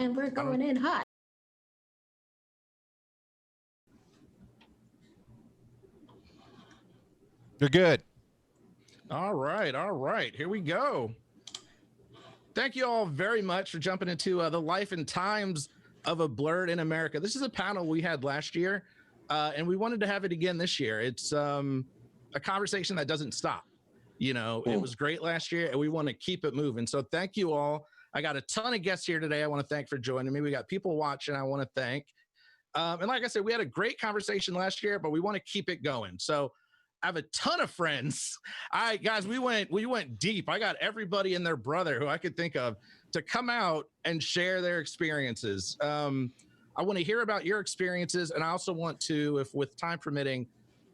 And we're going in hot. You're good. All right. Here we go. Thank you all very much for jumping into the life and times of a Blerd in America. This is a panel we had last year, and we wanted to have it again this year. It's a conversation that doesn't stop. You know, it was great last year, and we want to keep it moving. So thank you all. I got a ton of guests here today I want to thank for joining me. We got people watching I want to thank. And like I said, we had a great conversation last year, but we want to keep it going. So I have a ton of friends. Guys, we went deep. I got everybody and their brother who I could think of to come out and share their experiences. I want to hear about your experiences, and I also want to, if with time permitting,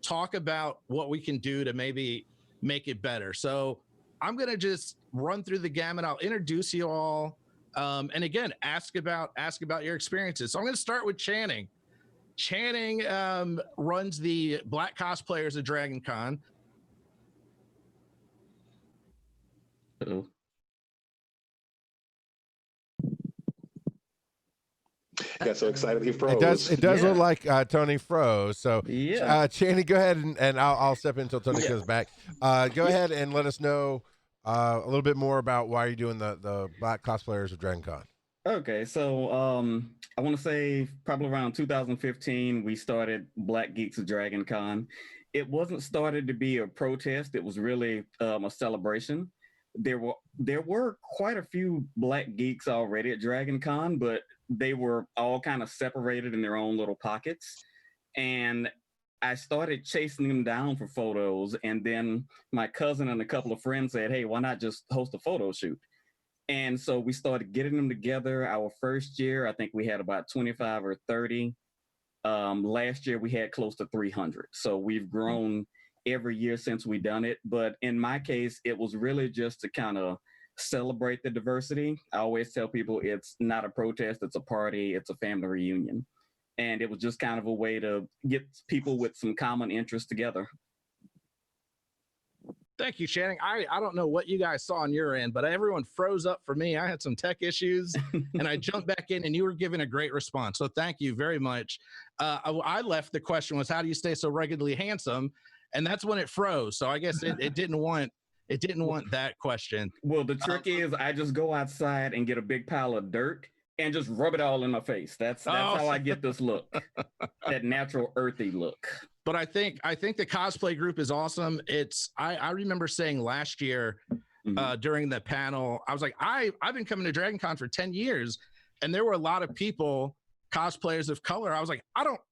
talk about what we can do to maybe make it better. So I'm going to just run through the gamut. I'll introduce you all, and again, ask about your experiences. So I'm going to start with Channing. Channing runs the Black cosplayers at DragonCon. Uh-oh. Got so excited he froze. It does look like Tony froze. So yeah, Channing, go ahead and I'll step in until Tony comes back. Go ahead and let us know a little bit more about why you're doing the Black cosplayers of DragonCon. Okay, so I want to say probably around 2015, we started Black Geeks of DragonCon. It wasn't started to be a protest. It was really a celebration. There were quite a few Black geeks already at DragonCon, but they were all kind of separated in their own little pockets. And I started chasing them down for photos. And then my cousin and a couple of friends said, hey, why not just host a photo shoot? And so we started getting them together. Our first year, I think we had about 25 or 30. Last year, we had close to 300. So we've grown every year since we done it. But in my case, it was really just to kind of celebrate the diversity. I always tell people it's not a protest, it's a party, it's a family reunion. And it was just kind of a way to get people with some common interests together. Thank you, Channing. I don't know what you guys saw on your end, but everyone froze up for me. I had some tech issues and I jumped back in and you were giving a great response. So thank you very much. I left the question was, how do you stay so ruggedly handsome? And that's when it froze. So I guess it didn't want that question. Well, the trick is I just go outside and get a big pile of dirt and just rub it all in my face. That's how I get this look, that natural earthy look. But I think the cosplay group is awesome. I remember saying last year during the panel, I was like, I've been coming to DragonCon for 10 years, and there were a lot of people, cosplayers of color. I was like,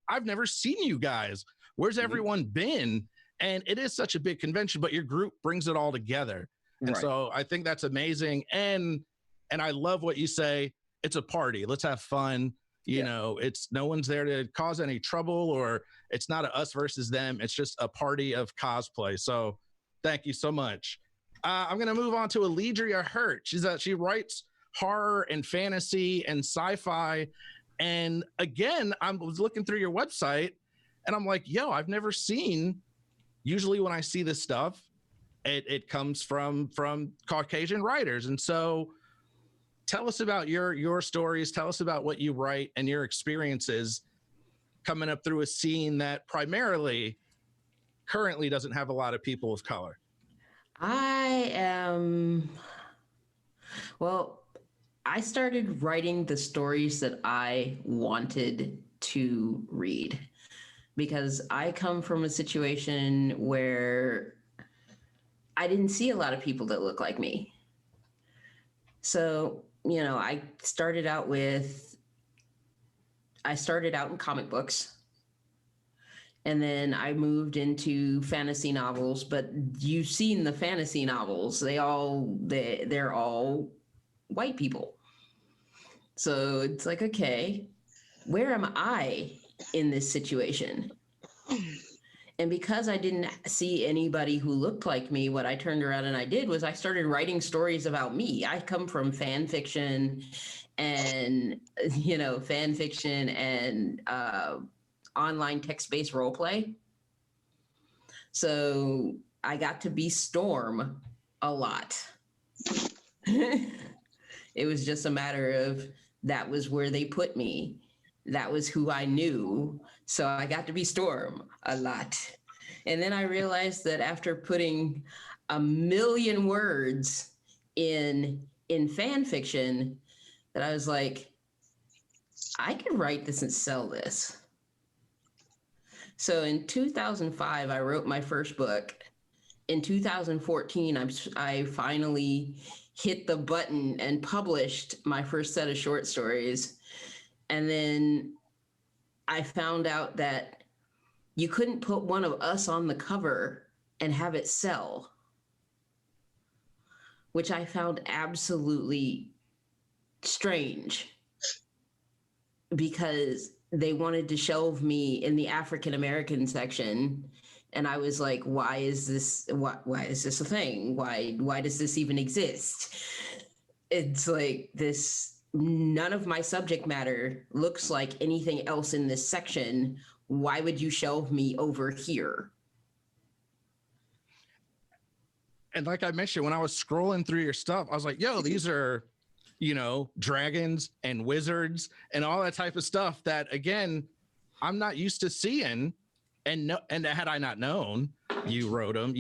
I've never seen you guys. Where's everyone been? And it is such a big convention, but your group brings it all together. And so I think that's amazing. And I love what you say. It's a party. Let's have fun. You know, it's no one's there to cause any trouble, or it's not a us versus them. It's just a party of cosplay. So thank you so much. I'm going to move on to Alidria Hurt. She writes horror and fantasy and sci-fi. And again, I was looking through your website and I'm like, yo, I've never seen, usually when I see this stuff, it comes from Caucasian writers. And so tell us about your stories. Tell us about what you write and your experiences coming up through a scene that primarily currently doesn't have a lot of people of color. I started writing the stories that I wanted to read because I come from a situation where I didn't see a lot of people that look like me. So, you know, I started out in comic books, and then I moved into fantasy novels, but you've seen the fantasy novels. They're all white people. So it's like, okay, where am I in this situation? And because I didn't see anybody who looked like me, what I turned around and I did was I started writing stories about me. I come from fan fiction and, online text-based role play. So I got to be Storm a lot. It was just a matter of that was where they put me. That was who I knew. So I got to be Storm a lot. And then I realized that after putting 1,000,000 words in fan fiction, that I was like, I could write this and sell this. So in 2005, I wrote my first book. In 2014, I finally hit the button and published my first set of short stories. And then I found out that you couldn't put one of us on the cover and have it sell, which I found absolutely strange, because they wanted to shelve me in the African American section. And I was like, why is this a thing? Why does this even exist? It's like this, none of my subject matter looks like anything else in this section. Why would you shelve me over here? And like I mentioned, when I was scrolling through your stuff, I was like, yo, these are, dragons and wizards and all that type of stuff that, again, I'm not used to seeing. And had I not known you wrote them,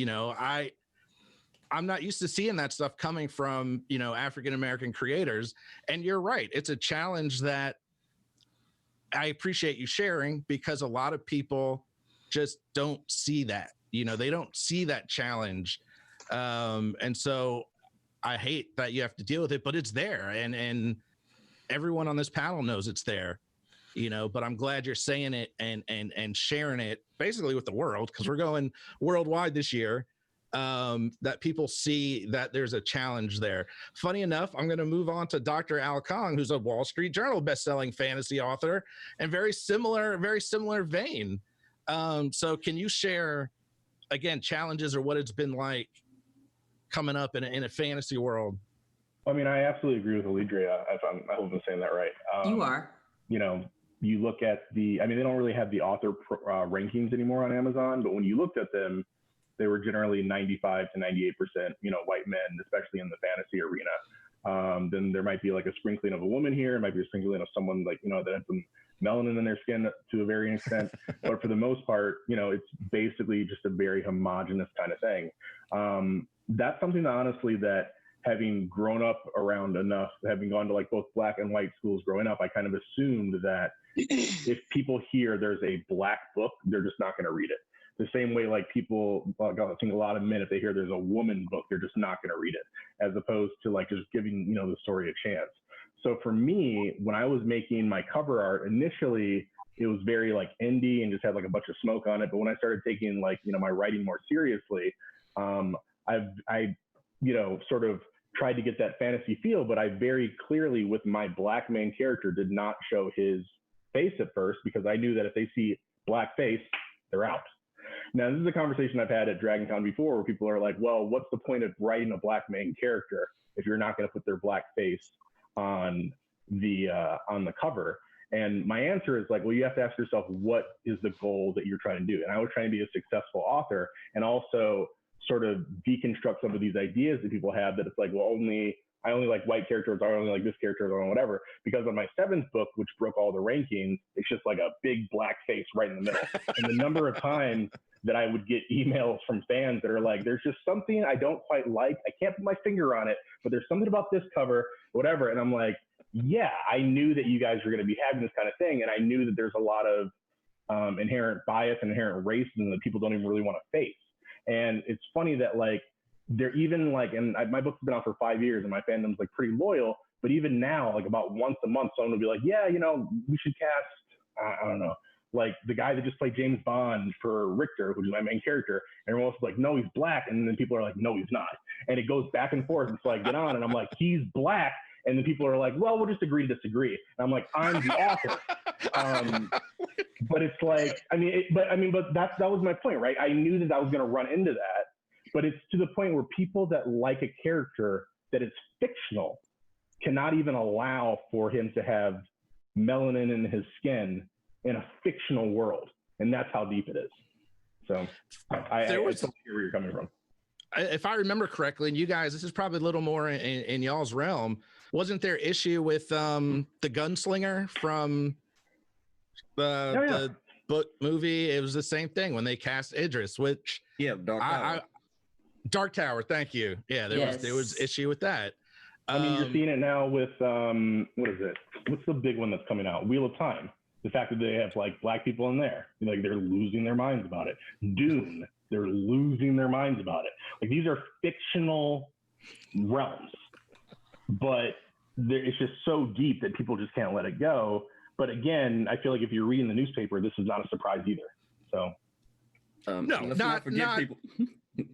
I'm not used to seeing that stuff coming from, African-American creators. And you're right. It's a challenge that I appreciate you sharing, because a lot of people just don't see that, they don't see that challenge. And so I hate that you have to deal with it, but it's there. And everyone on this panel knows it's there, but I'm glad you're saying it and sharing it basically with the world, because we're going worldwide this year, that people see that there's a challenge there. Funny enough, I'm going to move on to Dr. Al Kong, who's a Wall Street Journal bestselling fantasy author, and very similar vein. So can you share, again, challenges or what it's been like coming up in a fantasy world? I mean, I absolutely agree with Alidria. I hope I'm saying that right. You are. You look at they don't really have the author rankings anymore on Amazon, but when you looked at them, they were generally 95 to 98%, white men, especially in the fantasy arena. Then there might be like a sprinkling of a woman here. It might be a sprinkling of someone like, that has some melanin in their skin to a varying extent. But for the most part, it's basically just a very homogenous kind of thing. That's something that honestly, that having grown up around enough, having gone to like both black and white schools growing up, I kind of assumed that if people hear there's a black book, they're just not going to read it. The same way, like people, I think a lot of men, if they hear there's a woman book, they're just not going to read it, as opposed to like just giving, the story a chance. So for me, when I was making my cover art, initially it was very like indie and just had like a bunch of smoke on it. But when I started taking like, my writing more seriously, I sort of tried to get that fantasy feel, but I very clearly, with my black main character, did not show his face at first, because I knew that if they see black face, they're out. Now, this is a conversation I've had at DragonCon before, where people are like, well, what's the point of writing a black main character if you're not going to put their black face on the cover? And my answer is like, well, you have to ask yourself, what is the goal that you're trying to do? And I was trying to be a successful author, and also sort of deconstruct some of these ideas that people have, that it's like, well, I only like white characters, or I only like this character, or whatever. Because on my 7th book, which broke all the rankings, it's just like a big black face right in the middle. And the number of times that I would get emails from fans that are like, there's just something I don't quite like. I can't put my finger on it, but there's something about this cover, whatever. And I'm like, yeah, I knew that you guys were going to be having this kind of thing. And I knew that there's a lot of inherent bias and inherent racism that people don't even really want to face. And it's funny that like, they're even like, and my book's been out for 5 years and my fandom's like pretty loyal, but even now, like about once a month, someone will be like, yeah, we should cast, I don't know, like the guy that just played James Bond for Richter, who's my main character. And everyone else is like, no, he's black. And then people are like, no, he's not. And it goes back and forth. It's like, get on. And I'm like, he's black. And then people are like, well, we'll just agree to disagree. And I'm like, I'm the author. But it's like, but that was my point, right? I knew that I was going to run into that, but it's to the point where people that like a character that is fictional cannot even allow for him to have melanin in his skin in a fictional world. And that's how deep it is. So I totally hear where you're coming from. if I remember correctly, and you guys, this is probably a little more in y'all's realm. Wasn't there issue with the gunslinger from the book movie? It was the same thing when they cast Idris, which Dark Tower. Dark Tower. Thank you. Yeah, there was issue with that. I mean, you're seeing it now with what is it? What's the big one that's coming out? Wheel of Time. The fact that they have like black people in there, like they're losing their minds about it. Dune, they're losing their minds about it. Like these are fictional realms, but it's just so deep that people just can't let it go. But again, I feel like if you're reading the newspaper, this is not a surprise either. So, no, let's not forget people.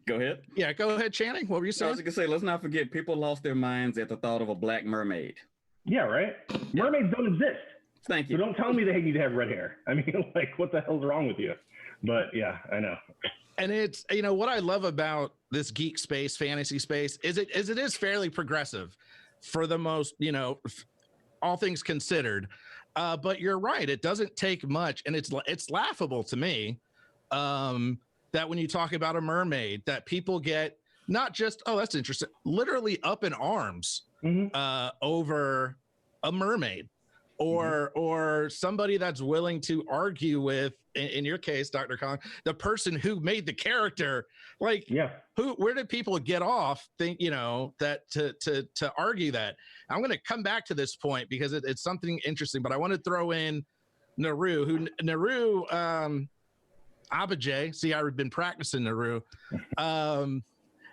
Go ahead. Yeah, go ahead, Channing. What were you saying? I was gonna say, let's not forget people lost their minds at the thought of a black mermaid. Yeah, right. Mermaids don't exist. Thank you. So don't tell me they need to have red hair. I mean, like, what the hell's wrong with you? But yeah, I know. And it's, what I love about this geek space, fantasy space, is it is fairly progressive for the most, all things considered. But you're right. It doesn't take much. And it's laughable to me that when you talk about a mermaid, that people get not just, oh, that's interesting, literally up in arms over a mermaid. Or somebody that's willing to argue with, in your case, Dr. Khan, the person who made the character. Like, where did people get off? That to argue that. I'm going to come back to this point because it's something interesting. But I want to throw in Naru, Abajay. See, I've been practicing Naru.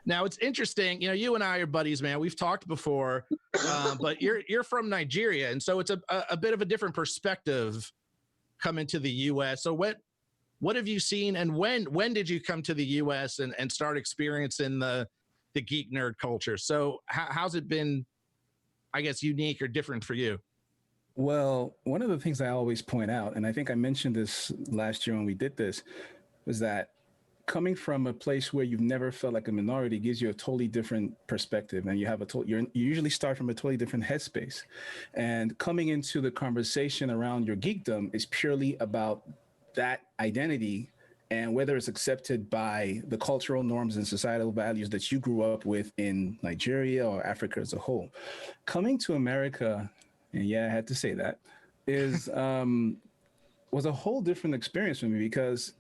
Now it's interesting, you and I are buddies, man. We've talked before, but you're from Nigeria, and so it's a bit of a different perspective coming to the U.S. So what have you seen, and when did you come to the U.S. and start experiencing the geek nerd culture? So how's it been, I guess, unique or different for you? Well, one of the things I always point out, and I think I mentioned this last year when we did this, was that coming from a place where you've never felt like a minority gives you a totally different perspective, and you usually start from a totally different headspace. And coming into the conversation around your geekdom is purely about that identity and whether it's accepted by the cultural norms and societal values that you grew up with in Nigeria or Africa as a whole. Coming to America, and yeah, I had to say that, was a whole different experience for me, because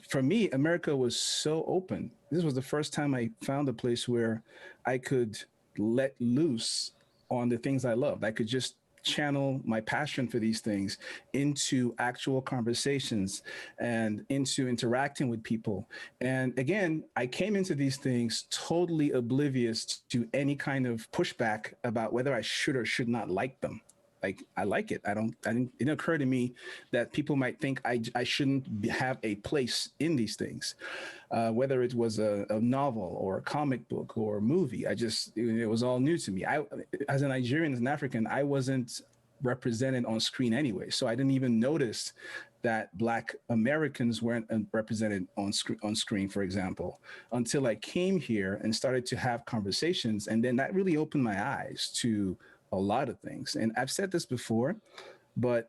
for me, America was so open. This was the first time I found a place where I could let loose on the things I loved. I could just channel my passion for these things into actual conversations and into interacting with people. And again, I came into these things totally oblivious to any kind of pushback about whether I should or should not like them. Like, I like it. It didn't occur to me that people might think I shouldn't have a place in these things, whether it was a novel or a comic book or a movie. It was all new to me. As a Nigerian, as an African, I wasn't represented on screen anyway. So I didn't even notice that Black Americans weren't represented on screen, for example, until I came here and started to have conversations. And then that really opened my eyes to a lot of things. And I've said this before, but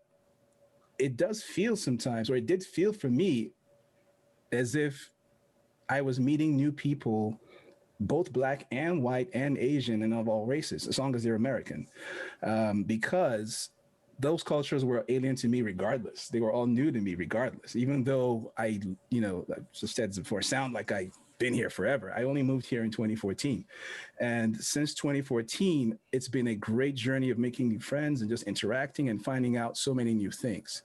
it does feel sometimes, or it did feel for me, as if I was meeting new people, both Black and white and Asian and of all races, as long as they're American, because those cultures were alien to me regardless. They were all new to me regardless, even though I've said this before, sound like I've been here forever. I only moved here in 2014. And since 2014, it's been a great journey of making new friends and just interacting and finding out so many new things.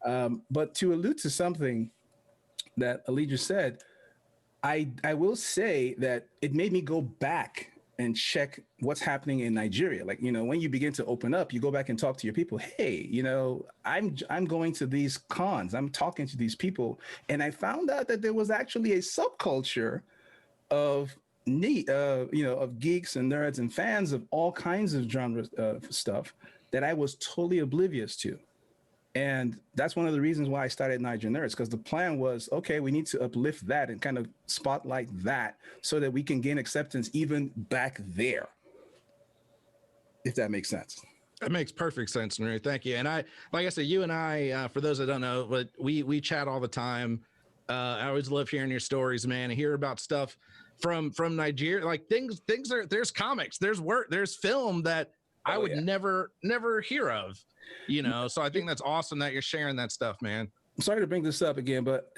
But to allude to something that Ali just said, I will say that it made me go back and check what's happening in Nigeria. Like, when you begin to open up, you go back and talk to your people. Hey, I'm going to these cons. I'm talking to these people. And I found out that there was actually a subculture of geeks and nerds and fans of all kinds of genre stuff that I was totally oblivious to. And that's one of the reasons why I started Niger Nerds, because the plan was, okay, we need to uplift that and kind of spotlight that so that we can gain acceptance even back there, if that makes sense. That makes perfect sense, Marie. Thank you. And like I said, you and I, for those that don't know, but we chat all the time. I always love hearing your stories, man, and hear about stuff from Nigeria. Like things are, there's comics, there's work, there's film that I would never hear of, you know. So I think that's awesome that you're sharing that stuff, man. Sorry to bring this up again, but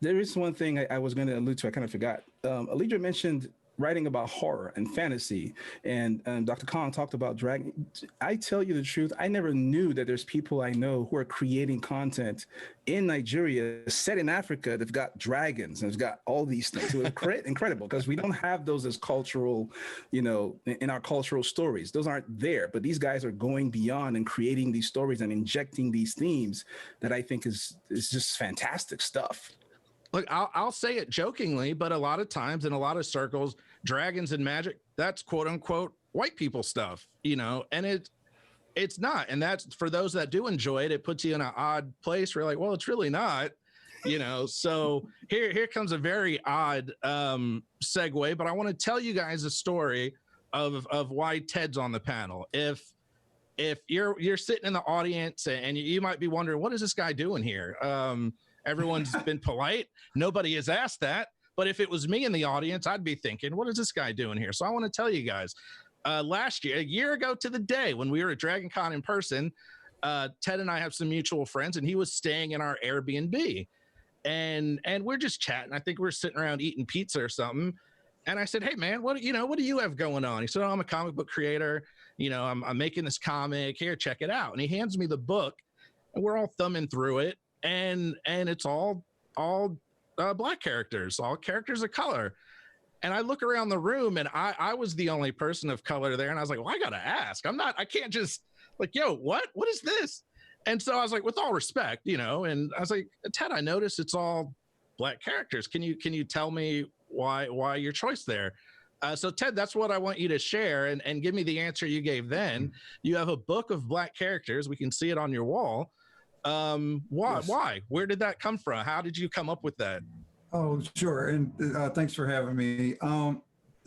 there is one thing I was going to allude to. I kind of forgot. Alidra mentioned writing about horror and fantasy, and Dr. Khan talked about dragon. I tell you the truth, I never knew that there's people I know who are creating content in Nigeria, set in Africa, that've got dragons and it's got all these things. So it's incredible, because we don't have those as cultural, you know, in our cultural stories. Those aren't there, but these guys are going beyond and creating these stories and injecting these themes that I think is just fantastic stuff. Look, I'll say it jokingly, but a lot of times in a lot of circles, dragons and magic, that's quote unquote white people stuff, you know, and it's not. And that's, for those that do enjoy it, it puts you in an odd place where you're like, well, it's really not, you know. So here comes a very odd segue, but I want to tell you guys a story of why Ted's on the panel. If you're sitting in the audience and you might be wondering, what is this guy doing here? Everyone's been polite. Nobody has asked that. But if it was me in the audience, I'd be thinking, what is this guy doing here? So I want to tell you guys, last year, a year ago to the day, when we were at DragonCon in person, Ted and I have some mutual friends, and he was staying in our Airbnb. And we're just chatting. I think we're sitting around eating pizza or something. And I said, hey, man, what do you have going on? He said, oh, I'm a comic book creator. You know, I'm making this comic. Here, check it out. And he hands me the book, and we're all thumbing through it. And it's all black characters, all characters of color. And I look around the room, and I was the only person of color there. And I was like, well, I got to ask. I can't just like, yo, what is this? And so I was like, with all respect, you know, and I was like, Ted, I noticed it's all black characters. Can you tell me why your choice there? So Ted, that's what I want you to share, and give me the answer you gave then. You have a book of black characters. We can see it on your wall. Why? Where did that come from? How did you come up with that? Oh, sure. And thanks for having me.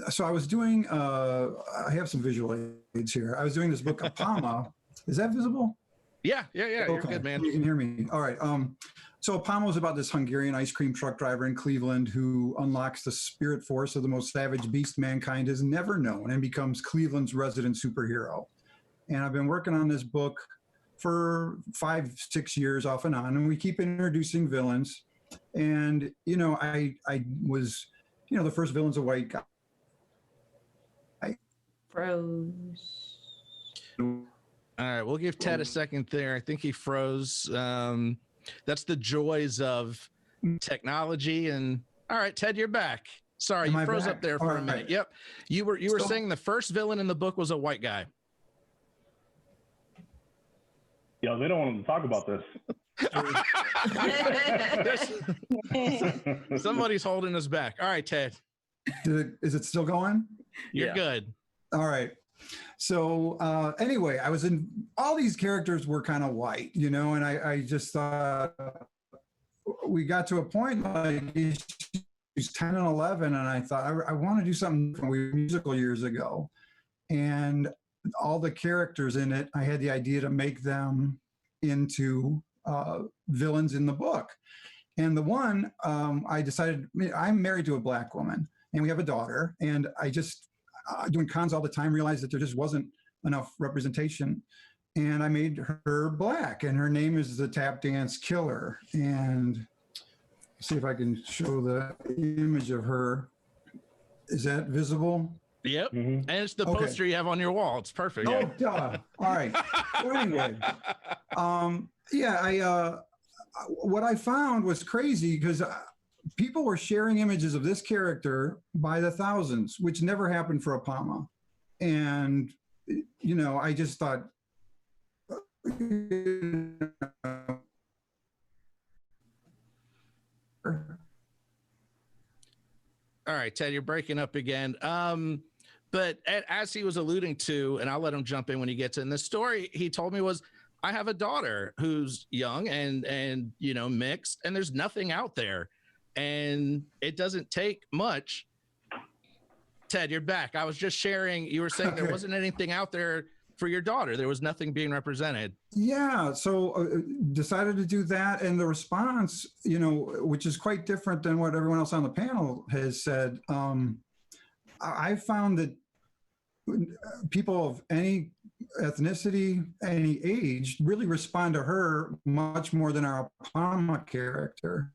So I was doing, I have some visual aids here. I was doing this book, Apama. Is that visible? Yeah. Okay. You're good, man. You can hear me. All right. So Apama was about this Hungarian ice cream truck driver in Cleveland who unlocks the spirit force of the most savage beast mankind has never known and becomes Cleveland's resident superhero. And I've been working on this book for 5-6 years off and on, and we keep introducing villains. And, you know, I was, you know, the first villain's a white guy. Froze. All right, we'll give Ted a second there. I think he froze. That's the joys of technology. And all right, Ted, you're back. Sorry, you froze up there for a minute. Yep. You were saying the first villain in the book was a white guy. Yo, they don't want to talk about this. Somebody's holding us back. All right, Ted. Is it still going? You're good. All right. So anyway, I was in, all these characters were kind of white, you know, and I just thought we got to a point like issues 10 and 11, and I thought I want to do something from musical years ago. And all the characters in it, I had the idea to make them into villains in the book. And the one, I decided, I'm married to a black woman and we have a daughter, and I just, doing cons all the time, realized that there just wasn't enough representation. And I made her black, and her name is the Tap Dance Killer. And see if I can show the image of her. Is that visible? Yep. Mm-hmm. And it's the poster you have on your wall. It's perfect. Oh, duh. All right. So anyway, what I found was crazy because people were sharing images of this character by the thousands, which never happened for Apama. And, you know, I just thought, all right, Ted, you're breaking up again. But as he was alluding to, and I'll let him jump in when he gets in, the story he told me was, I have a daughter who's young and you know, mixed, and there's nothing out there. And it doesn't take much. Ted, you're back. I was just sharing, you were saying there wasn't anything out there for your daughter. There was nothing being represented. Yeah, so decided to do that. And the response, you know, which is quite different than what everyone else on the panel has said, I found that people of any ethnicity, any age, really respond to her much more than our Palma character.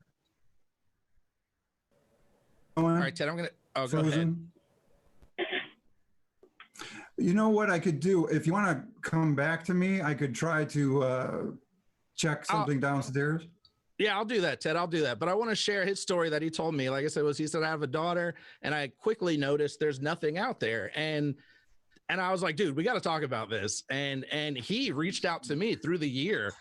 All right, Ted, I'm gonna. Oh, go ahead. You know what I could do? If you want to come back to me, I could try to check something downstairs. Yeah, I'll do that, Ted. I'll do that. But I want to share his story that he told me. Like I said, he said, I have a daughter, and I quickly noticed there's nothing out there. And I was like, dude, we got to talk about this. And he reached out to me through the year.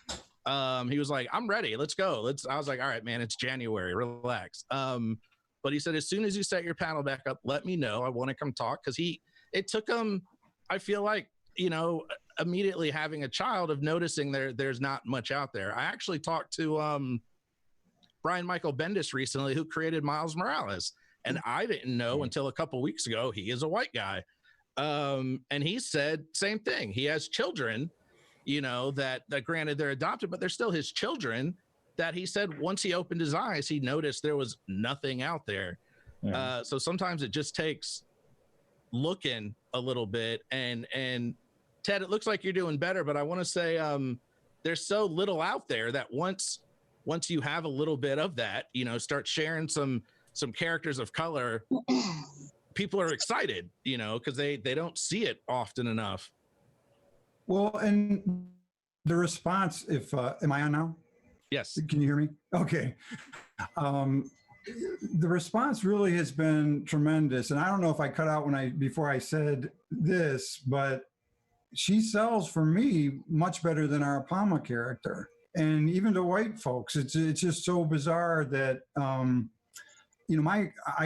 He was like, I'm ready. Let's go. I was like, all right, man, it's January. Relax. But he said, as soon as you set your panel back up, let me know. I want to come talk. Because it took him, I feel like, immediately having a child of noticing there's not much out there. I actually talked to Brian Michael Bendis recently, who created Miles Morales. And I didn't know until a couple weeks ago, he is a white guy. And he said same thing. He has children, that granted they're adopted, but they're still his children, that he said once he opened his eyes, he noticed there was nothing out there. Yeah. So sometimes it just takes looking a little bit. And Ted, it looks like you're doing better, but I want to say there's so little out there that once you have a little bit of that, start sharing some characters of color, people are excited, because they don't see it often enough. Well, and the response, am I on now? Yes. Can you hear me? Okay. The response really has been tremendous. And I don't know if I cut out before I said this, but she sells for me much better than our Palma character. And even to white folks, it's just so bizarre that, I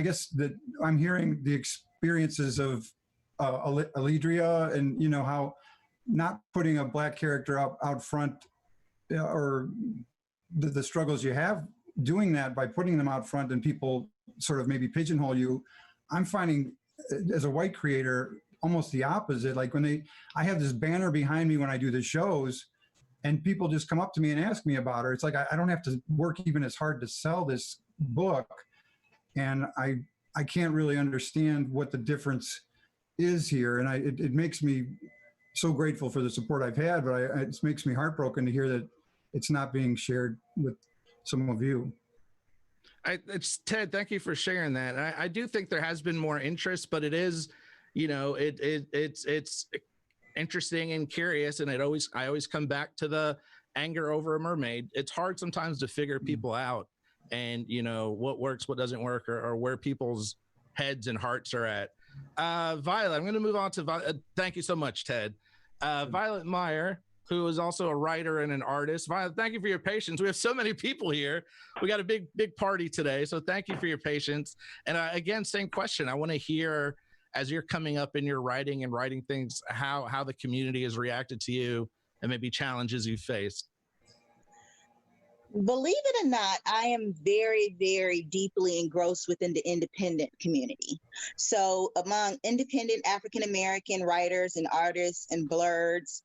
guess that I'm hearing the experiences of Alidria and, how not putting a black character out front or the struggles you have doing that by putting them out front and people sort of maybe pigeonhole you. I'm finding as a white creator, almost the opposite. Like I have this banner behind me when I do the shows and people just come up to me and ask me about her. It's like, I don't have to work even as hard to sell this book. And I can't really understand what the difference is here. And it makes me so grateful for the support I've had, but it makes me heartbroken to hear that it's not being shared with some of you. It's Ted, thank you for sharing that. I do think there has been more interest, but it is, it's interesting and curious. And I always come back to the anger over a mermaid. It's hard sometimes to figure people out and, what works, what doesn't work, or where people's heads and hearts are at. Violet, I'm going to move on to, thank you so much, Ted. Violet Meyer, who is also a writer and an artist. Violet, thank you for your patience. We have so many people here. We got a big party today. So thank you for your patience. And again, same question. I want to hear, as you're coming up in your writing and writing things, how the community has reacted to you and maybe challenges you faced. Believe it or not, I am very, very deeply engrossed within the independent community. So among independent African-American writers and artists and Blerds,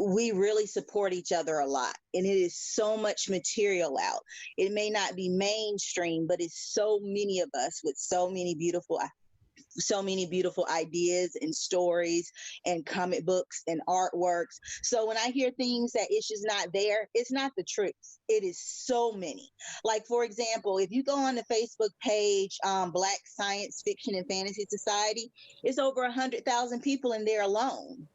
we really support each other a lot. And it is so much material out. It may not be mainstream, but it's so many of us with so many beautiful ideas and stories and comic books and artworks. So when I hear things that it's just not there, it's not the truth. It is so many. Like, for example, if you go on the Facebook page, Black Science Fiction and Fantasy Society, it's over 100,000 people in there alone.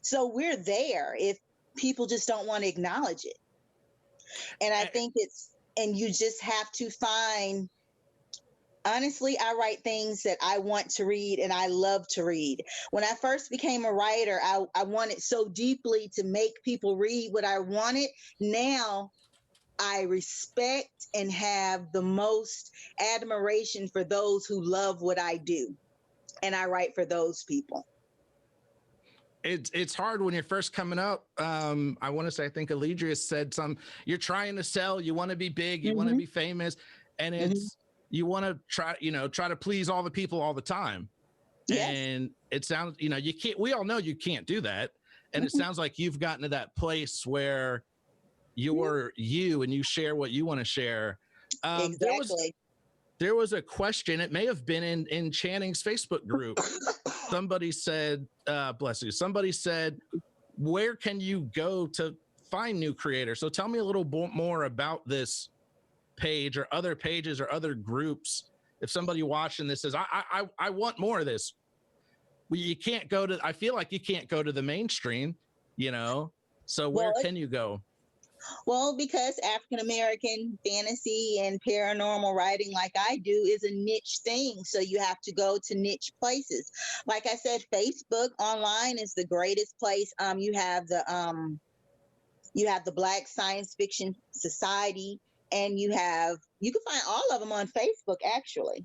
So we're there if people just don't want to acknowledge it. And I think and you just have to find, honestly, I write things that I want to read and I love to read. When I first became a writer, I wanted so deeply to make people read what I wanted. Now I respect and have the most admiration for those who love what I do. And I write for those people. It's hard when you're first coming up. I want to say, I think Alidria said you're trying to sell, you want to be big, you want to be famous, and it's, you want to try to please all the people all the time. Yes. And it sounds, you can't, we all know you can't do that. And it sounds like you've gotten to that place where you're you and you share what you want to share. Exactly. there was a question. It may have been in Channing's Facebook group. Somebody said, bless you. Somebody said, where can you go to find new creators? So tell me a little more about this page or other pages or other groups. If somebody watching this says, I want more of this. Well, you can't go to, I feel like you can't go to the mainstream, you know? So where can you go? Well, because African American fantasy and paranormal writing, like I do, is a niche thing. So you have to go to niche places. Like I said, Facebook online is the greatest place. You have the Black Science Fiction Society, and you can find all of them on Facebook actually.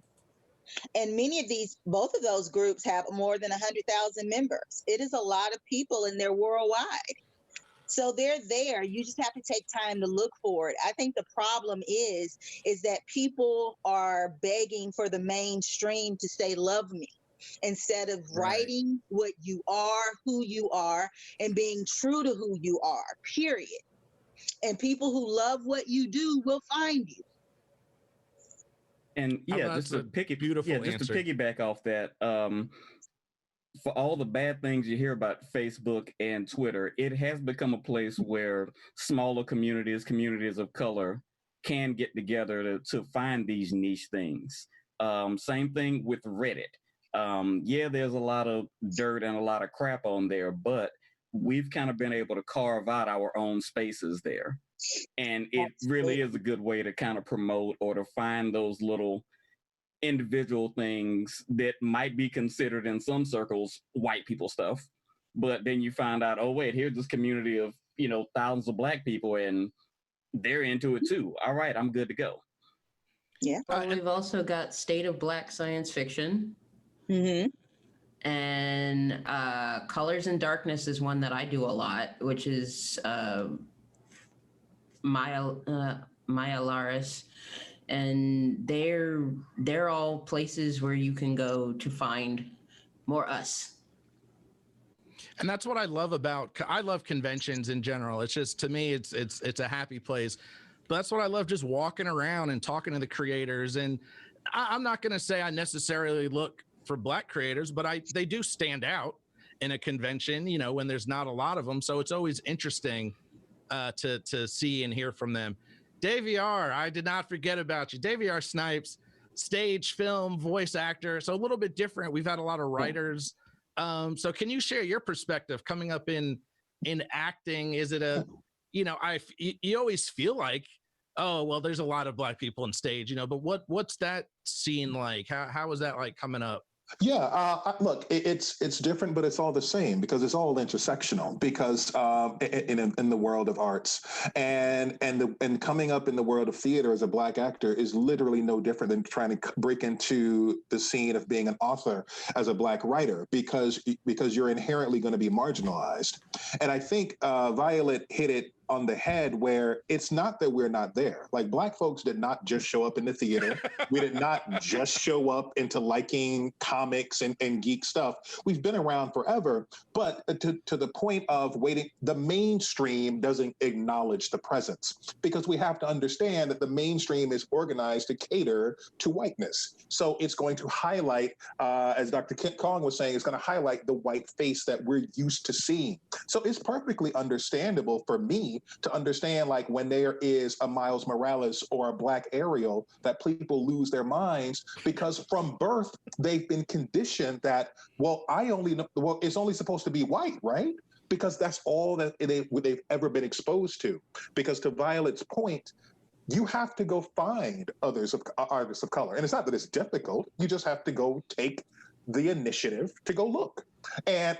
And both of those groups have more than 100,000 members. It is a lot of people, and they're worldwide. So they're there. You just have to take time to look for it. I think the problem is that people are begging for the mainstream to say, love me, instead of writing what you are, who you are, and being true to who you are, period. And people who love what you do will find you. And just to piggyback off that, for all the bad things you hear about Facebook and Twitter, it has become a place where smaller communities of color can get together to find these niche things. Same thing with Reddit. There's a lot of dirt and a lot of crap on there, but we've kind of been able to carve out our own spaces there. And it really is a good way to kind of promote or to find those little individual things that might be considered in some circles white people stuff, but then you find out, oh wait, here's this community of thousands of Black people and they're into it too. All right, I'm good to go. Yeah. We've also got State of Black Science Fiction. Mm-hmm. And Colors and Darkness is one that I do a lot, which is Maya Laris. And they're all places where you can go to find more us. And that's what I love I love conventions in general. It's just, to me, it's a happy place. But that's what I love, just walking around and talking to the creators. And I'm not going to say I necessarily look for Black creators, but they do stand out in a convention, when there's not a lot of them. So it's always interesting to see and hear from them. Davey R, I did not forget about you. Davey R Snipes, stage, film, voice actor. So a little bit different. We've had a lot of writers. So can you share your perspective coming up in acting? Is it you always feel like, oh, well, there's a lot of Black people on stage, but what's that scene like? How is that like coming up? Yeah, look, it's different, but it's all the same because it's all intersectional. Because in the world of arts and coming up in the world of theater as a Black actor is literally no different than trying to break into the scene of being an author as a Black writer, because you're inherently going to be marginalized. And I think Violet hit it on the head, where it's not that we're not there. Like, Black folks did not just show up in the theater. We did not just show up into liking comics and geek stuff. We've been around forever, but to the point of waiting, the mainstream doesn't acknowledge the presence, because we have to understand that the mainstream is organized to cater to whiteness. So it's going to highlight, as Dr. Kent Kong was saying, it's going to highlight the white face that we're used to seeing. So it's perfectly understandable for me to understand, like, when there is a Miles Morales or a Black Ariel, that people lose their minds, because from birth they've been conditioned that, well, it's only supposed to be white, right? Because that's all that they've ever been exposed to. Because to Violet's point, you have to go find artists of color, and it's not that it's difficult. You just have to go take the initiative to go look. And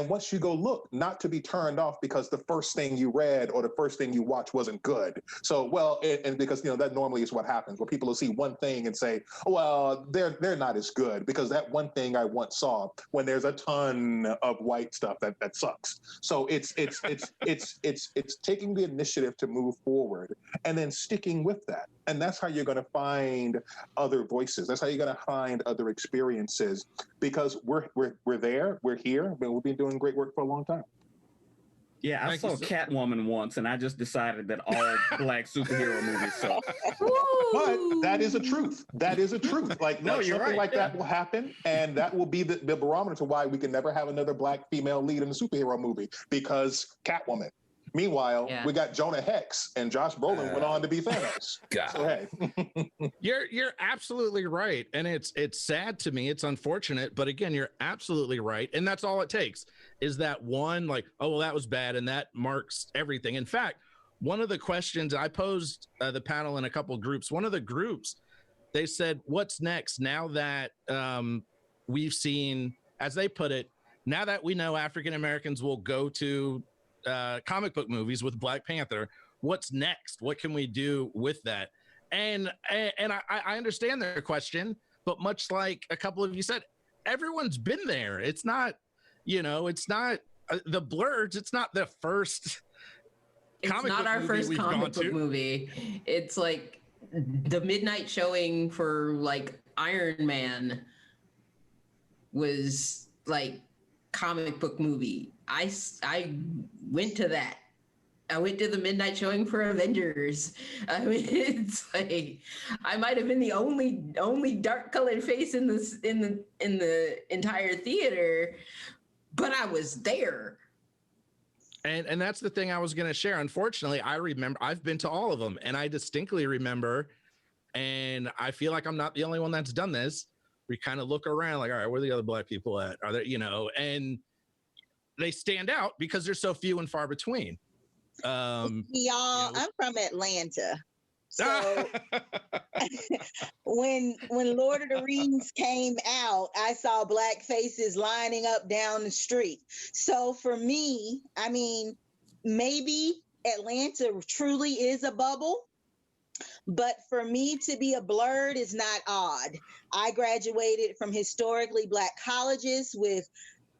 once you go look, not to be turned off because the first thing you read or the first thing you watched wasn't good. So, and because, that normally is what happens, where people will see one thing and say, well, they're not as good because that one thing I once saw, when there's a ton of white stuff that sucks. So it's taking the initiative to move forward and then sticking with that. And that's how you're going to find other voices. That's how you're going to find other experiences, because we're there, we're here, but we've been doing great work for a long time. Yeah, I Thank saw you, sir. Catwoman once, and I just decided that all black superhero movies suck. But that is a truth. That is a truth. No, Like you're something right, like yeah. that will happen, and that will be the barometer to why we can never have another black female lead in a superhero movie, because Catwoman. Meanwhile, Yeah. we got Jonah Hex, and Josh Brolin went on to be Thanos. God. So hey, You're absolutely right, and it's sad to me. It's unfortunate, but again, you're absolutely right, and that's all it takes is that one, like, oh well, that was bad, and that marks everything. In fact, one of the questions I posed the panel in a couple of groups. One of the groups, they said, "What's next now that we've seen," as they put it, now that we know African Americans will go to comic book movies with Black Panther, what's next? What can we do with that? And I understand their question, but much like a couple of you said, everyone's been there. It's not, it's not the Blerds. It's not the first. It's not our first comic book movie. It's like the midnight showing for like Iron Man was like comic book movie. I went to that. I went to the midnight showing for Avengers. I mean, it's like I might have been the only dark colored face in the entire theater, but I was there. And that's the thing I was going to share. Unfortunately, I remember I've been to all of them, and I distinctly remember, and I feel like I'm not the only one that's done this. We kind of look around like, all right, where are the other black people at? Are there, and they stand out because they're so few and far between. Y'all, I'm from Atlanta. So when Lord of the Rings came out, I saw black faces lining up down the street. So for me, I mean, maybe Atlanta truly is a bubble, but for me to be a Blerd is not odd. I graduated from historically black colleges with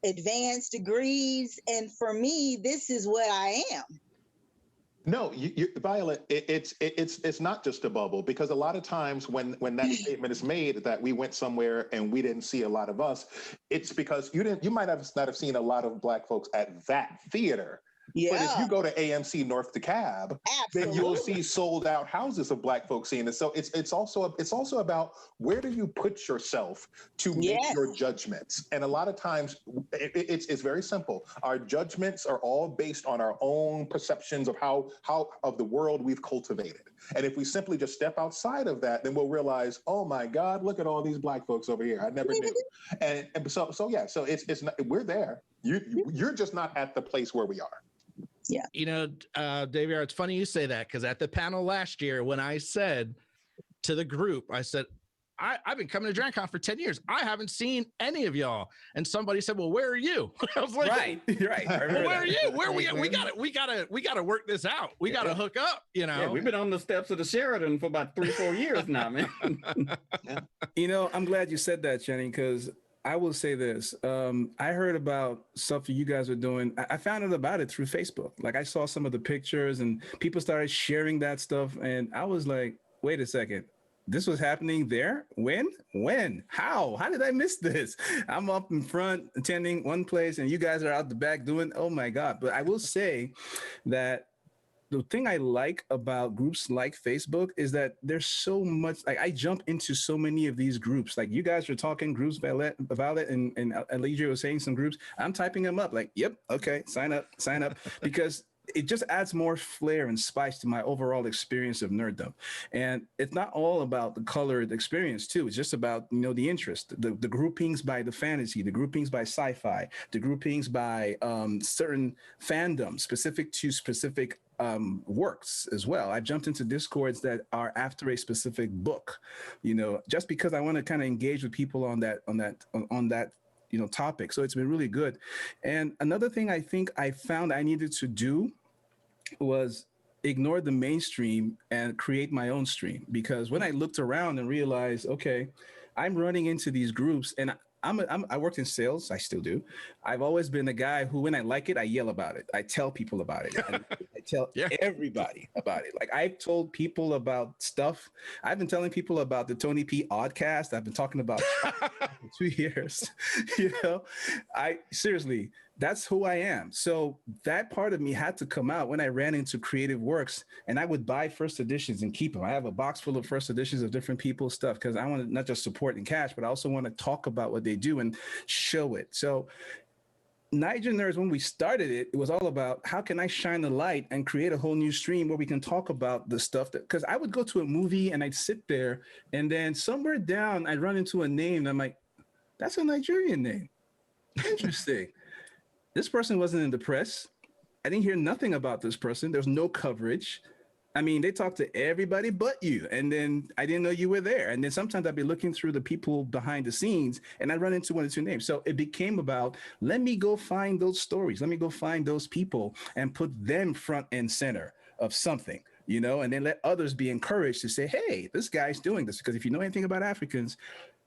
advanced degrees, and for me, this is what I am. no, Violet, it's not just a bubble, because a lot of times when that statement is made that we went somewhere and we didn't see a lot of us, it's because you might not have seen a lot of black folks at that theater. Yeah. But if you go to AMC North DeKalb, then you'll see sold out houses of black folks seeing it. So it's also about where do you put yourself to make your judgments. And a lot of times it's very simple. Our judgments are all based on our own perceptions of how of the world we've cultivated. And if we simply just step outside of that, then we'll realize, oh my God, look at all these black folks over here. I never knew. And so it's not, we're there. You're just not at the place where we are. Yeah. Dave, it's funny you say that, because at the panel last year, when I said to the group, I said, I've been coming to DragonCon for 10 years. I haven't seen any of y'all. And somebody said, well, where are you? I was like, right. Well, where are you? Where are we? We gotta work this out. We gotta hook up, Yeah, we've been on the steps of the Sheridan for about 3-4 years now, man. I'm glad you said that, Jenny, because I will say this. I heard about stuff you guys are doing. I found out about it through Facebook. Like, I saw some of the pictures and people started sharing that stuff. And I was like, wait a second. This was happening there? When? How did I miss this? I'm up in front attending one place and you guys are out the back doing, oh my God. But I will say that the thing I like about groups like Facebook is that there's so much, like, I jump into so many of these groups. Like, you guys are talking groups, Violet and Alidria was saying some groups. I'm typing them up like, yep, okay, sign up. Because it just adds more flair and spice to my overall experience of nerddom. And it's not all about the colored experience too. It's just about, the interest, the groupings by the fantasy, the groupings by sci-fi, the groupings by certain fandoms specific to specific works as well. I jumped into Discords that are after a specific book, just because I want to kind of engage with people on that topic. So it's been really good. And another thing I think I found I needed to do was ignore the mainstream and create my own stream. Because when I looked around and realized, okay, I'm running into these groups, and I worked in sales. I still do. I've always been the guy who, when I like it, I yell about it. I tell people about it. I tell everybody about it. Like, I've told people about stuff. I've been telling people about the Tony P. Oddcast. I've been talking about for 2 years. I seriously, That's who I am. So that part of me had to come out when I ran into Creative Works, and I would buy first editions and keep them. I have a box full of first editions of different people's stuff because I want to not just support in cash, but I also want to talk about what they do and show it. So Niger Nerds, when we started it, it was all about how can I shine the light and create a whole new stream where we can talk about the stuff that, because I would go to a movie and I'd sit there and then somewhere down I'd run into a name and I'm like, that's a Nigerian name. Interesting. This person wasn't in the press. I didn't hear nothing about this person. There's no coverage. I mean, they talked to everybody but you. And then I didn't know you were there. And then sometimes I'd be looking through the people behind the scenes and I'd run into one or two names. So it became about, let me go find those stories. Let me go find those people and put them front and center of something, you know, and then let others be encouraged to say, hey, this guy's doing this. Because if you know anything about Africans,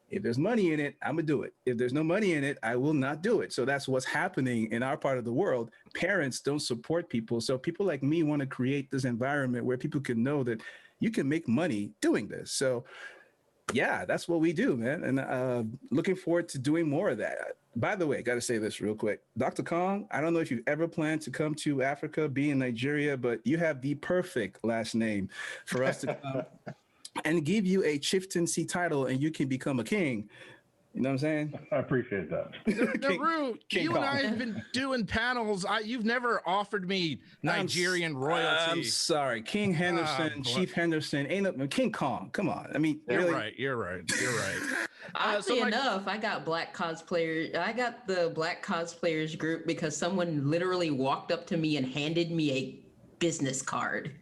if there's money in it, I'm going to do it. If there's no money in it, I will not do it. So that's what's happening in our part of the world. Parents don't support people. So people like me want to create this environment where people can know that you can make money doing this. So yeah, that's what we do, man. And looking forward to doing more of that. By the way, got to say this real quick. Dr. Kong, I don't know if you've ever planned to come to Africa, be in Nigeria, but you have the perfect last name for us to come and give you a chieftaincy title and you can become a king. You know what I'm saying? I appreciate that. Naru, you Kong. and I have been doing panels. You've never offered me Nigerian royalty. I'm sorry. King Henderson, Chief Henderson, ain't no King Kong. Come on. I mean, You're really? right. You're right. Oddly enough, I got the Black Cosplayers group because someone literally walked up to me and handed me a business card.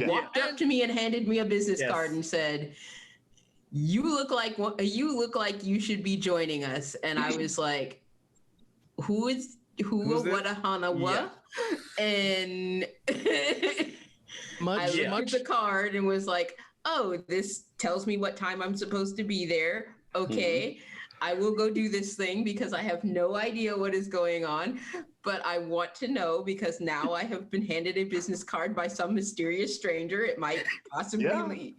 Walked up to me and handed me a business card and said, you look like you should be joining us. And I was like, who's what a hana what? And I looked at the card and was like, oh, this tells me what time I'm supposed to be there. Okay. I will go do this thing because I have no idea what is going on, but I want to know because now I have been handed a business card by some mysterious stranger. It might possibly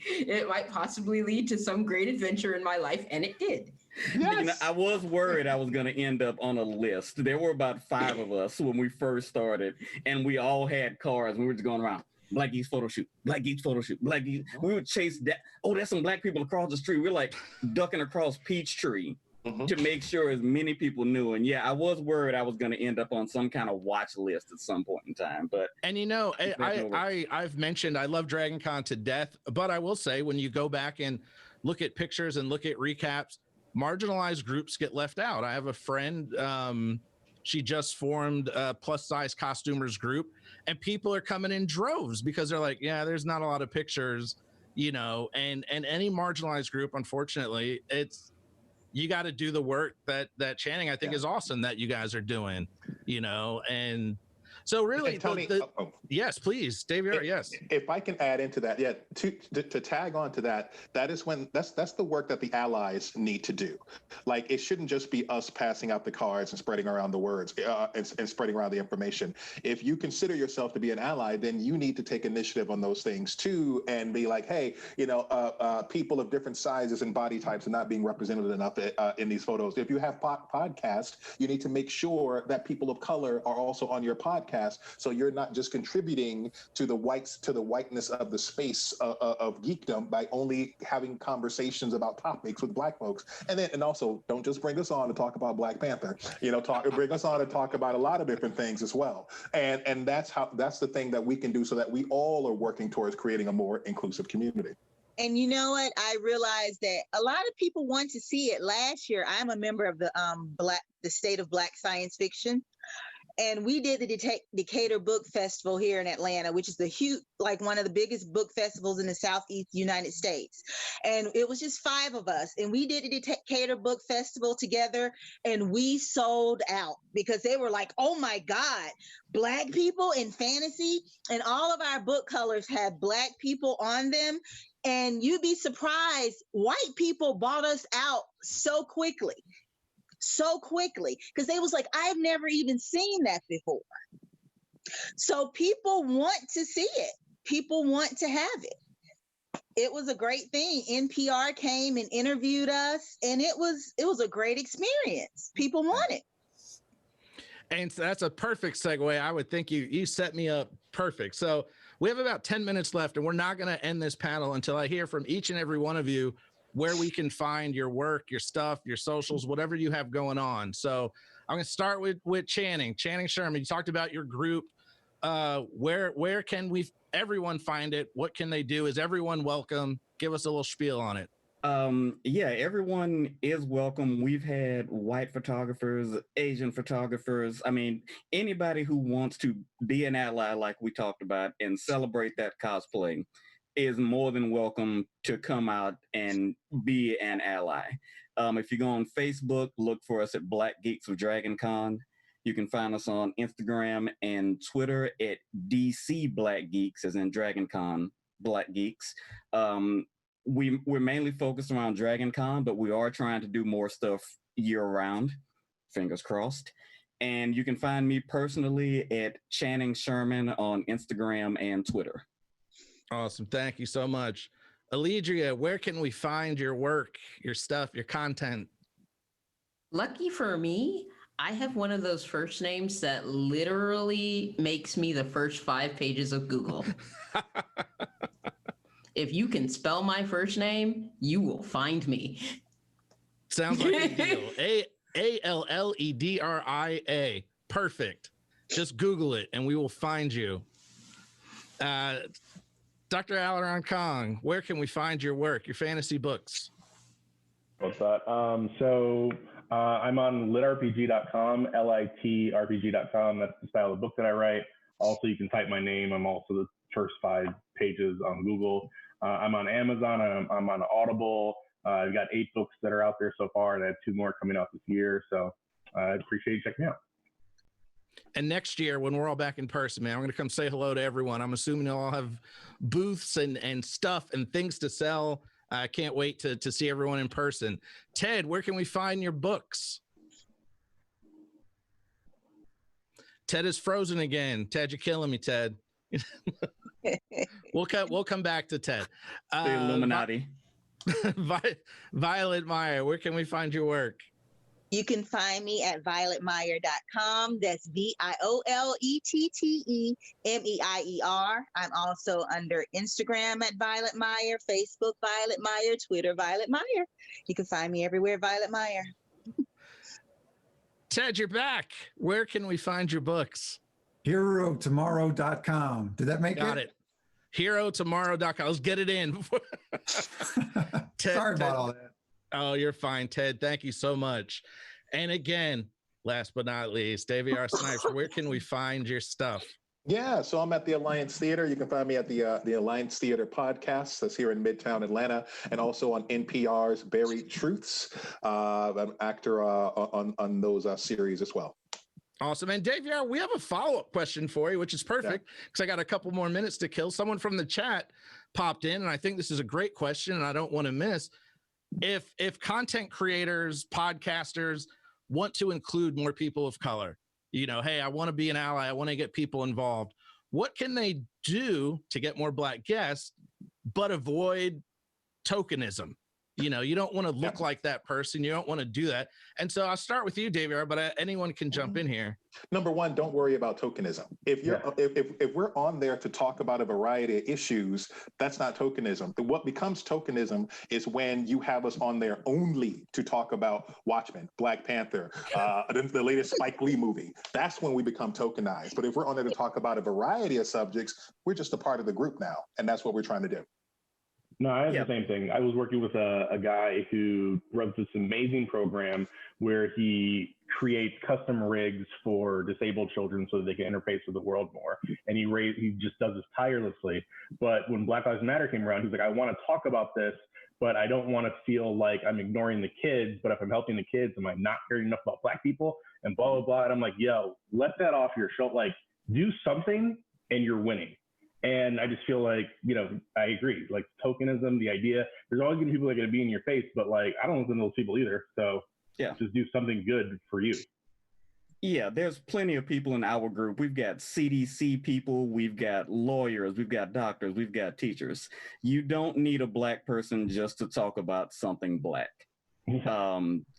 lead to some great adventure in my life, and it did. Yes. You know, I was worried I was going to end up on a list. There were about 5 of us when we first started, and we all had cards. We were just going around. Black Geeks photo shoot, Black Geeks photo shoot, Black Geeks. We would chase that. Oh, there's some black people across the street. We're like ducking across Peachtree to make sure as many people knew. And yeah, I was worried I was going to end up on some kind of watch list at some point in time. But you know, I've mentioned I love DragonCon to death, but I will say when you go back and look at pictures and look at recaps, marginalized groups get left out. I have a friend. She just formed a plus size costumers group and people are coming in droves because they're like, yeah, there's not a lot of pictures, you know, and any marginalized group, unfortunately, you got to do the work that Channing, I think is awesome that you guys are doing, you know, and so really, Tony, yes, please, Dave. Yes. If I can add into that, to tag on to that, that's the work that the allies need to do. Like it shouldn't just be us passing out the cards and spreading around the words and spreading around the information. If you consider yourself to be an ally, then you need to take initiative on those things too, and be like, hey, you know, people of different sizes and body types are not being represented enough in these photos. If you have podcasts, you need to make sure that people of color are also on your podcast. So you're not just contributing to the whiteness of the space of geekdom by only having conversations about topics with Black folks, and also don't just bring us on to talk about Black Panther. You know, bring us on to talk about a lot of different things as well. And that's the thing that we can do so that we all are working towards creating a more inclusive community. And you know what? I realized that a lot of people want to see it. Last year, I'm a member of the State of Black Science Fiction. And we did the Decatur Book Festival here in Atlanta, which is one of the biggest book festivals in the Southeast United States. And it was just 5 of us. And we did the Decatur Book Festival together and we sold out because they were like, oh my God, Black people in fantasy. And all of our book colors had Black people on them. And you'd be surprised, white people bought us out so quickly because they was like, I've never even seen that before. So people want to see it. People want to have it. It was a great thing. NPR came and interviewed us and it was a great experience. People want it. And so that's a perfect segue. I would think you set me up perfect. So we have about 10 minutes left, and we're not going to end this panel until I hear from each and every one of you where we can find your work, your stuff, your socials, whatever you have going on. So I'm going to start with Channing Sherman. You talked about your group. Where can everyone find it? What can they do? Is everyone welcome? Give us a little spiel on it. Yeah, everyone is welcome. We've had white photographers, Asian photographers. I mean, anybody who wants to be an ally, like we talked about, and celebrate that cosplay is more than welcome to come out and be an ally. If you go on Facebook, look for us at Black Geeks of DragonCon. You can find us on Instagram and Twitter at DC Black Geeks, as in DragonCon Black Geeks. We're mainly focused around DragonCon, but we are trying to do more stuff year round. Fingers crossed. And you can find me personally at Channing Sherman on Instagram and Twitter. Awesome. Thank you so much. Alidria, where can we find your work, your stuff, your content? Lucky for me, I have one of those first names that literally makes me the first 5 pages of Google. If you can spell my first name, you will find me. Sounds like a deal. Alledria. Perfect. Just Google it and we will find you. Dr. Alaron Kong, where can we find your work, your fantasy books? What's that? I'm on litrpg.com, litrpg.com. That's the style of book that I write. Also, you can type my name. I'm also the first 5 pages on Google. I'm on Amazon. I'm on Audible. I've got 8 books that are out there so far, and I have 2 more coming out this year. So I appreciate you checking me out. And next year, when we're all back in person, man, I'm going to come say hello to everyone. I'm assuming you'll all have booths and stuff and things to sell. I can't wait to see everyone in person. Ted, where can we find your books? Ted is frozen again. Ted, you're killing me, Ted. We'll come back to Ted. The Illuminati. Violet Meyer, where can we find your work? You can find me at violetmeyer.com. That's VIOLETTEMEIER. I'm also under Instagram at Violet Meyer, Facebook Violet Meyer, Twitter Violet Meyer. You can find me everywhere, Violet Meyer. Ted, you're back. Where can we find your books? HeroTomorrow.com. Did that make Got it? HeroTomorrow.com. Let's get it in. Sorry about all that. Oh, you're fine, Ted. Thank you so much. And again, last but not least, Davey R. Snipes, where can we find your stuff? Yeah, so I'm at the Alliance Theater. You can find me at the Alliance Theater podcast. That's here in Midtown Atlanta, and also on NPR's Buried Truths. I'm an actor on those series as well. Awesome. And Dave, we have a follow-up question for you, which is perfect because I got a couple more minutes to kill. Someone from the chat popped in, and I think this is a great question, and I don't want to miss. If content creators, podcasters want to include more people of color, hey, I want to be an ally, I want to get people involved, what can they do to get more Black guests, but avoid tokenism? You don't want to look like that person. You don't want to do that. And so I'll start with you, David, but anyone can jump in here. Number one, don't worry about tokenism. If we're on there to talk about a variety of issues, that's not tokenism. What becomes tokenism is when you have us on there only to talk about Watchmen, Black Panther, the latest Spike Lee movie. That's when we become tokenized. But if we're on there to talk about a variety of subjects, we're just a part of the group now. And that's what we're trying to do. No, I have the same thing. I was working with a guy who runs this amazing program where he creates custom rigs for disabled children so that they can interface with the world more. And he just does this tirelessly. But when Black Lives Matter came around, he's like, I want to talk about this, but I don't want to feel like I'm ignoring the kids. But if I'm helping the kids, am I not caring enough about Black people? And blah, blah, blah. And I'm like, yo, let that off your shoulder. Like, do something and you're winning. And I just feel like, I agree. Like tokenism, the idea, there's always going to be people that are going to be in your face, but like, I don't listen to those people either. So just do something good for you. Yeah, there's plenty of people in our group. We've got CDC people, we've got lawyers, we've got doctors, we've got teachers. You don't need a Black person just to talk about something Black.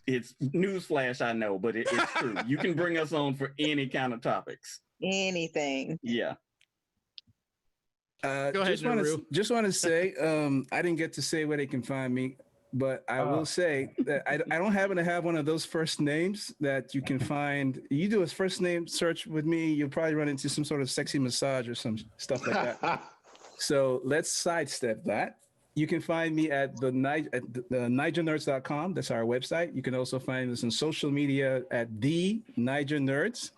It's newsflash, I know, but it's true. You can bring us on for any kind of topics. Anything. Yeah. Go ahead, Naru. Just want to say, I didn't get to say where they can find me, but I will say that I don't happen to have one of those first names that you can find. You do a first name search with me, you'll probably run into some sort of sexy massage or some stuff like that. So let's sidestep that. You can find me at the NigerNerds.com. That's our website. You can also find us on social media at the Niger Nerds.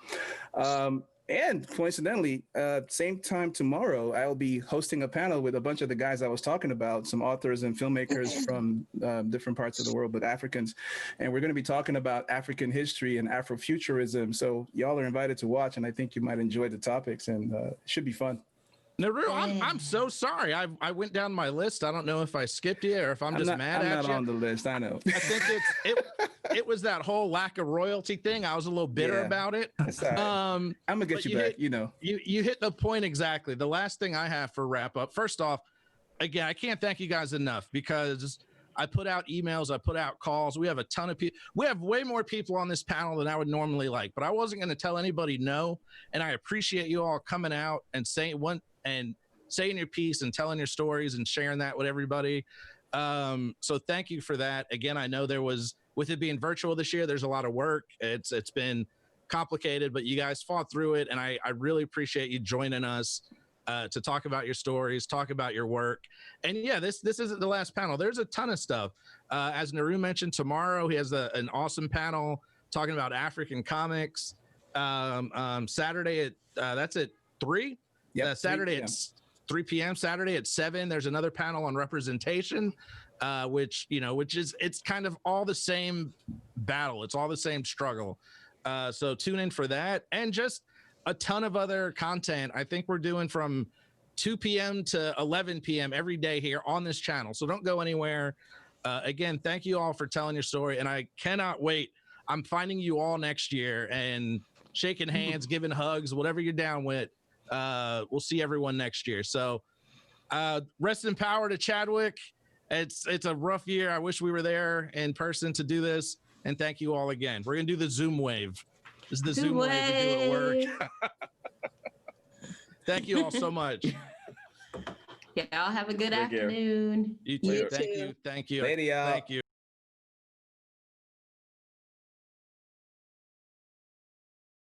And coincidentally, same time tomorrow, I'll be hosting a panel with a bunch of the guys I was talking about, some authors and filmmakers from different parts of the world, but Africans. And we're going to be talking about African history and Afrofuturism. So y'all are invited to watch, and I think you might enjoy the topics, and it should be fun. Naru, I'm so sorry. I went down my list. I don't know if I skipped you or if I'm just mad at you. I'm not on the list. I know. I think it was that whole lack of royalty thing. I was a little bitter about it. That's all right. I'm gonna get you back. You hit the point exactly. The last thing I have for wrap up. First off, again, I can't thank you guys enough because I put out emails, I put out calls. We have a ton of people. We have way more people on this panel than I would normally like, but I wasn't going to tell anybody no. And I appreciate you all coming out and saying your piece and telling your stories and sharing that with everybody. So thank you for that. Again, I know with it being virtual this year, there's a lot of work. It's been complicated, but you guys fought through it. And I really appreciate you joining us to talk about your stories, talk about your work. And yeah, this isn't the last panel. There's a ton of stuff. As Naru mentioned, tomorrow he has an awesome panel talking about African comics. Saturday that's at 3. Yeah, Saturday at 3 p.m. Saturday at 7. There's another panel on representation, which is it's kind of all the same battle. It's all the same struggle. So tune in for that, and just a ton of other content. I think we're doing from 2 p.m. to 11 p.m. every day here on this channel. So don't go anywhere. Again, thank you all for telling your story, and I cannot wait. I'm finding you all next year and shaking hands, giving hugs, whatever you're down with. We'll see everyone next year. So rest in power to Chadwick. It's a rough year. I wish we were there in person to do this. And thank you all again. We're going to do the Zoom wave. This is the Zoom wave we do at work. Thank you all so much. Yeah, y'all have a good afternoon. You too. Thank you. Thank you. Later, y'all. Thank you.